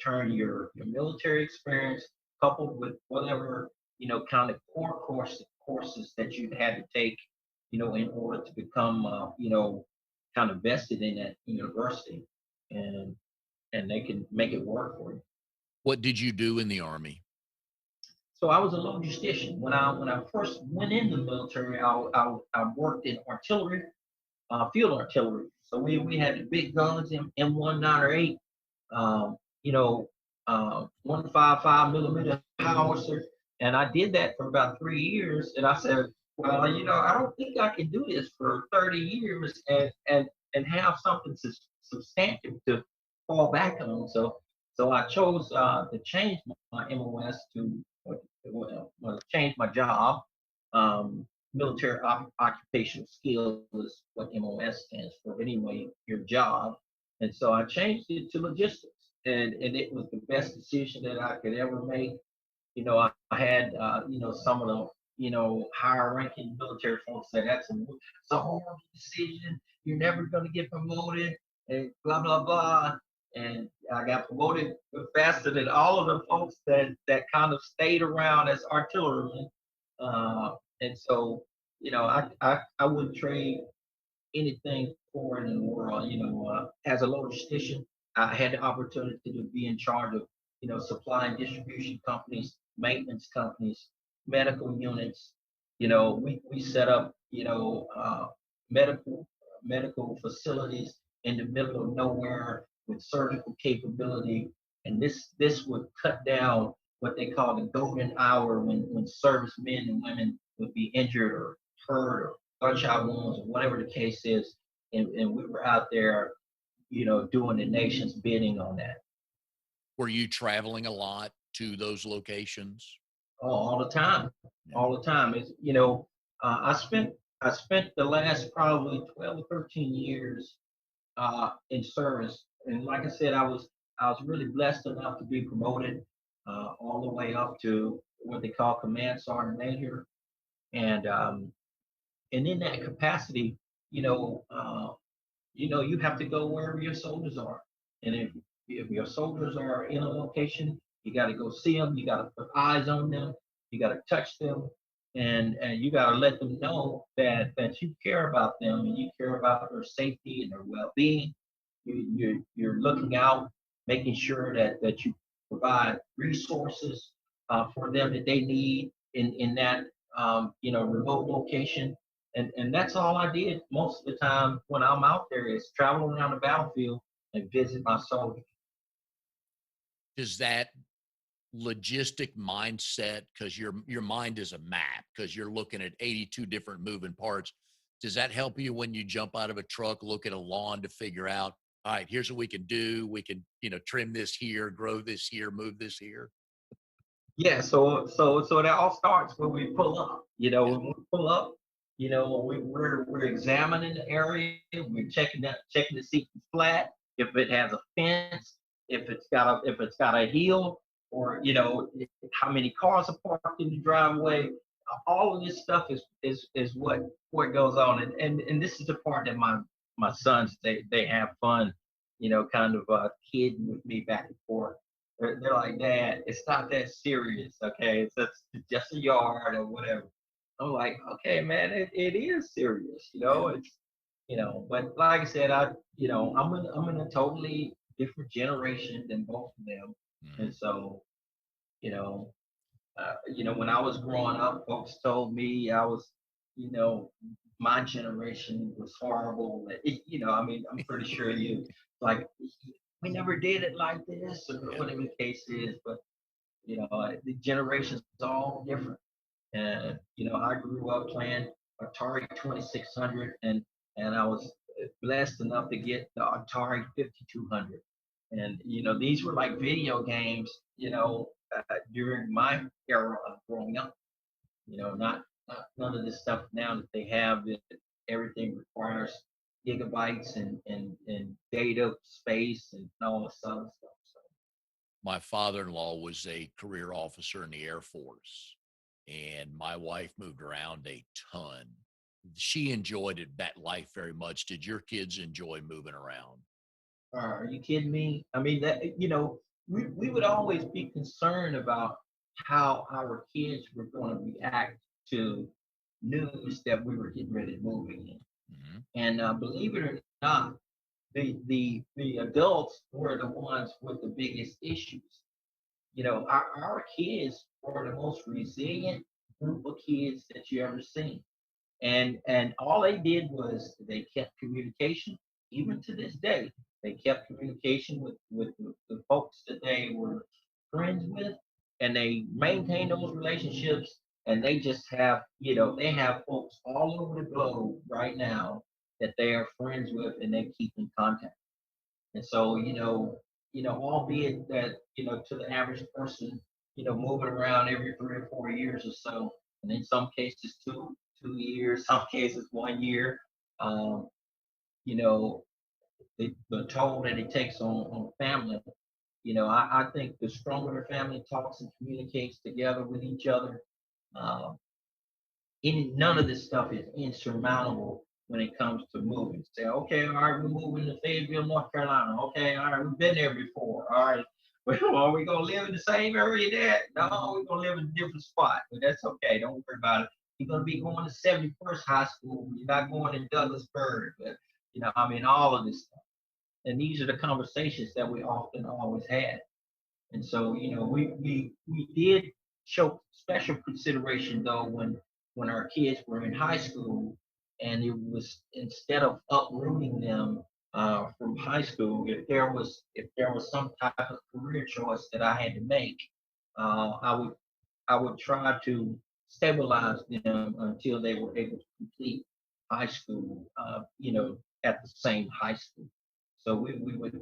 turn your military experience coupled with whatever kind of core courses that you've had to take, in order to become kind of vested in that university, and they can make it work for you. What did you do in the Army? So I was a logistician when I first went in the military. I worked in artillery, field artillery. So we had the big guns, M198, um, you know, 155 millimeter howitzer, and I did that for about 3 years. And I said, well, I don't think I can do this for 30 years and have something substantive to fall back on. So I chose to change my MOS to change my job. Military occupational skill is what MOS stands for. Anyway, your job. And so I changed it to logistics, and it was the best decision that I could ever make. I had some of the higher ranking military folks say it's a horrible decision. You're never going to get promoted, and blah blah blah. And I got promoted faster than all of the folks that kind of stayed around as artillerymen. And so I wouldn't trade anything for it in the world. As a logistician, I had the opportunity to be in charge of, supply and distribution companies, maintenance companies, medical units. We set up, medical medical facilities in the middle of nowhere with surgical capability, and this would cut down what they call the golden hour when servicemen and women would be injured or hurt or gunshot wounds or whatever the case is, and we were out there, doing the nation's bidding on that. Were you traveling a lot to those locations? Oh, all the time, Yeah. all the time. I spent the last probably 12 or 13 years in service, and like I said, I was really blessed enough to be promoted all the way up to what they call command sergeant major, and in that capacity, you know, uh, you have to go wherever your soldiers are. And if your soldiers are in a location, you got to go see them. You got to put eyes on them. You got to touch them, and you got to let them know that you care about them and you care about their safety and their well-being. You're looking out, making sure that you provide resources for them that they need in that remote location, and that's all I did most of the time when I'm out there is travel around the battlefield and visit my soldiers. Does that logistic mindset, because your mind is a map, because you're looking at 82 different moving parts, does that help you when you jump out of a truck, look at a lawn to figure out, all right, here's what we can do. We can, trim this here, grow this here, move this here. Yeah, so that all starts when we pull up. Yeah. When we pull up, we're examining the area, we're checking to see if it's flat, if it has a fence, if it's got a hill, or how many cars are parked in the driveway. All of this stuff is what goes on, and this is the part that my sons they have fun, kind of kidding with me back and forth. They're like, Dad, it's not that serious, okay? It's just a yard or whatever. I'm like, okay, man, it is serious, Yeah. but like I said, I'm in a totally different generation than both of them, Mhm. and so, you know, when I was growing up, folks told me you know, my generation was horrible. I mean, I'm pretty sure you like we never did it like this or Yeah. whatever the case is, but the generations all different. And I grew up playing Atari 2600, and I was blessed enough to get the Atari 5200. And these were like video games, during my era of growing up. Not none of this stuff now that they have that everything requires gigabytes and data space and all this other stuff. So My father-in-law was a career officer in the Air Force, and my wife moved around a ton. She enjoyed that life very much. Did your kids enjoy moving around? are you kidding me? I mean, that we would always be concerned about how our kids were going to react to news that we were getting ready to move in. Mhm. And believe it or not, the adults were the ones with the biggest issues. Our kids were the most resilient group of kids that you ever seen. And all they did was they kept communication. Even to this day, they kept communication with the folks that they were friends with, and they maintained those relationships. And they just have, they have folks all over the globe right now that they are friends with, and they keep in contact. And so, albeit that, to the average person, moving around every 3 or 4 years or so, and in some cases 2 years, some cases 1 year, um, you know, the toll that it takes on family. I think the stronger the family talks and communicates together with each other, um, none of this stuff is insurmountable when it comes to moving. Say, okay, all right, we're moving to Fayetteville, North Carolina. Okay, all right, we've been there before. All right, well, are we gonna live in the same area there? No, we're gonna live in a different spot, but that's okay. Don't worry about it. You're gonna be going to 71st High School. You're not going to Douglasburg, but I mean, all of this stuff. and these are the conversations that we often always had. And so, we did show special consideration though when our kids were in high school, and it was instead of uprooting them from high school, if there was some type of career choice that I had to make, I would try to stabilize them until they were able to complete high school, at the same high school. So we would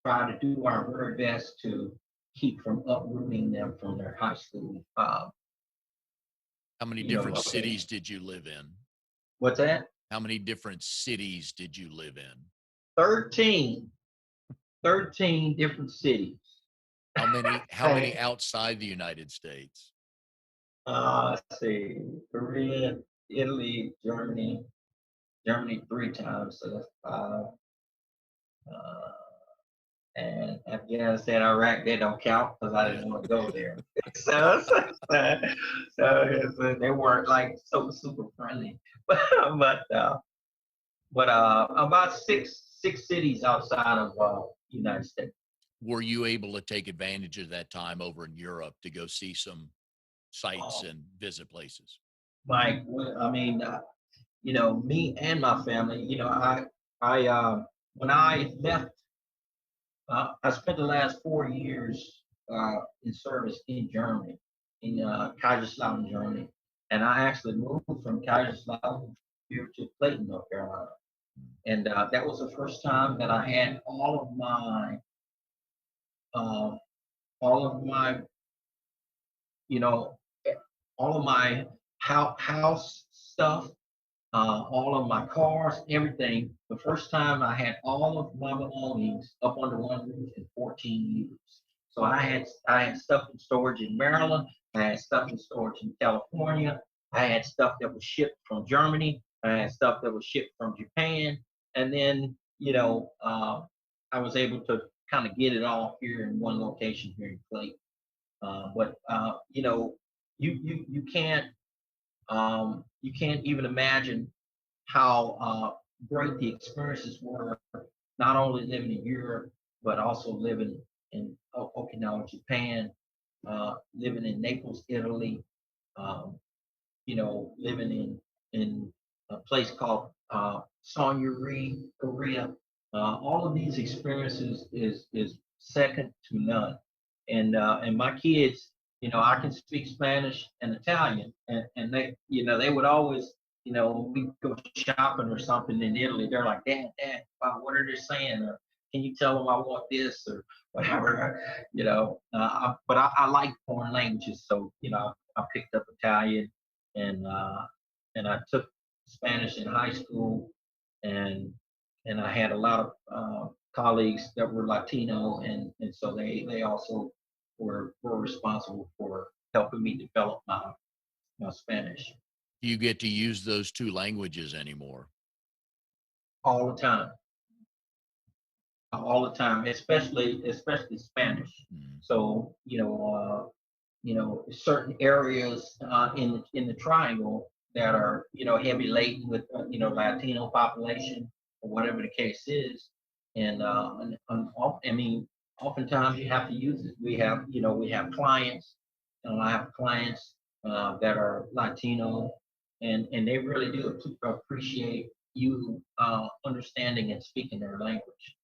try to do our very best to keep from uprooting them from their high school. How many different Okay. cities did you live in? What's that? How many different cities did you live in? 13, 13 different cities. How many outside the United States? Let's see, Korea, Italy, Germany 3 times, so that's 5. Uh, and Afghanistan, Iraq, they don't count because I Yeah. didn't want to go there. So they weren't like so super friendly, but about six cities outside of United States. Were you able to take advantage of that time over in Europe to go see some sites Um, and visit places? Mike, I mean, me and my family, I when I left, I spent the last 4 years in service in Germany, in Kaiserslautern, Germany, and I actually moved from Kaiserslautern here to Clayton, North Carolina, and that was the first time that I had uh, all of my, you know, all of my house stuff, all of my cars, everything. The first time I had all of my belongings up under one roof in 14 years. So I had stuff in storage in Maryland. I had stuff in storage in California. I had stuff that was shipped from Germany. I had stuff that was shipped from Japan. And then, I was able to kind of get it all here in one location here in Clayton. But you can't even imagine how great the experiences were, not only living in Europe, but also living in Okinawa, Japan, living in Naples, Italy, um, living in a place called Sonyuri, Korea. All of these experiences is second to none. And my kids, I can speak Spanish and Italian, and they would always, when we go shopping or something in Italy, they're like, Dad, wow, what are they saying? Or can you tell them I want this or whatever? But I like foreign languages, so I picked up Italian, and I took Spanish in high school, and I had a lot of colleagues that were Latino, and so they also were responsible for helping me develop my Spanish Do you get to use those two languages anymore? all the time, especially Spanish. Mm. So certain areas in the triangle that are heavy laden with Latino population or whatever the case is, I mean, oftentimes you have to use it. We have clients, I have clients that are Latino, and they really do appreciate you understanding and speaking their language,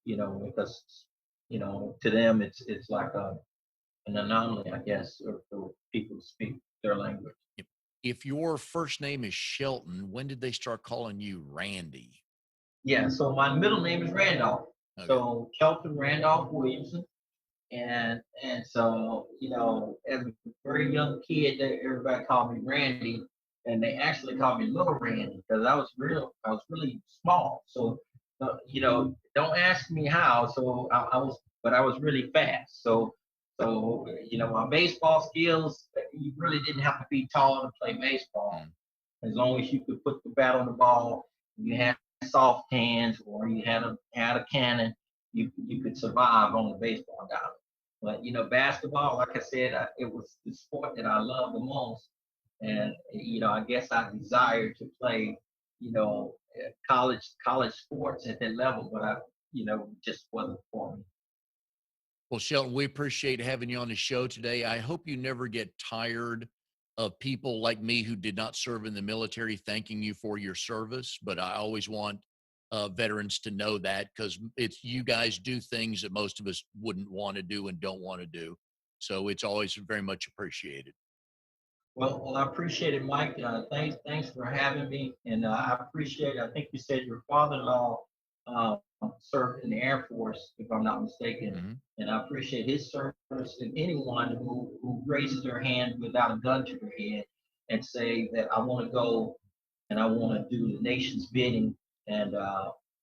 because to them it's like an anomaly, I guess, for people to speak their language. If your first name is Shelton, when did they start calling you Randy? Yeah, so my middle name is Randolph. Okay. So Shelton Randolph Williamson. And so, as a very young kid, everybody called me Randy, and they actually called me Little Randy because I was really small. So, don't ask me how. So but I was really fast. So my baseball skills, you really didn't have to be tall to play baseball. Mm. As long as you could put the bat on the ball, you had soft hands, or you had a cannon, you could survive on the baseball diamond. But basketball, like I said, it was the sport that I loved the most, and I guess I desired to play, college sports at that level. But just wasn't for me. Well, Shelton, we appreciate having you on the show today. I hope you never get tired of people like me who did not serve in the military thanking you for your service. But I always want veterans to know that, because it's, you guys do things that most of us wouldn't want to do and don't want to do. So it's always very much appreciated. Well, I appreciate it, Mike. Thanks for having me, and I appreciate. I think you said your father-in-law uh, served in the Air Force, if I'm not mistaken, Hmm. and I appreciate his service. And anyone who raises their hand without a gun to their head and say that I want to go and I want to do the nation's bidding and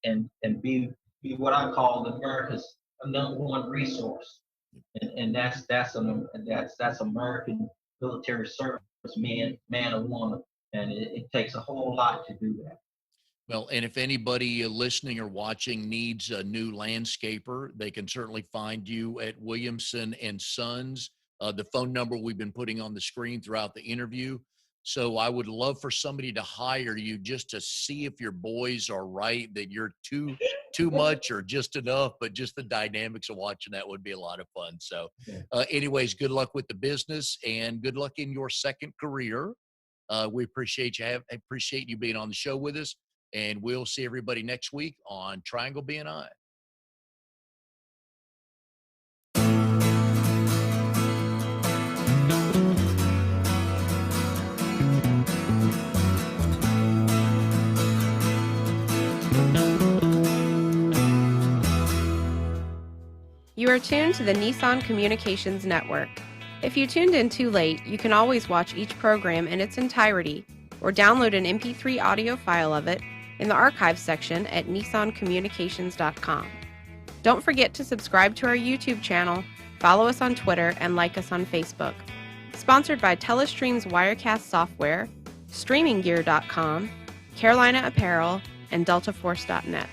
and be what I call America's number one resource, and that's American military service, man or woman, and it takes a whole lot to do that. Well, and if anybody listening or watching needs a new landscaper, they can certainly find you at Williamson and Sons. The phone number we've been putting on the screen throughout the interview. So I would love for somebody to hire you just to see if your boys are right, that you're too much or just enough, but just the dynamics of watching that would be a lot of fun. So Yeah. anyways, good luck with the business and good luck in your second career. We appreciate you being on the show with us. And we'll see everybody next week on Triangle BNI. You are tuned to the Nissan Communications Network. If you tuned in too late, you can always watch each program in its entirety or download an MP3 audio file of it in the archives section at nissancommunications.com. Don't forget to subscribe to our YouTube channel, follow us on Twitter, and like us on Facebook. Sponsored by Telestream's Wirecast software, StreamingGear.com, Carolina Apparel, and DeltaForce.net.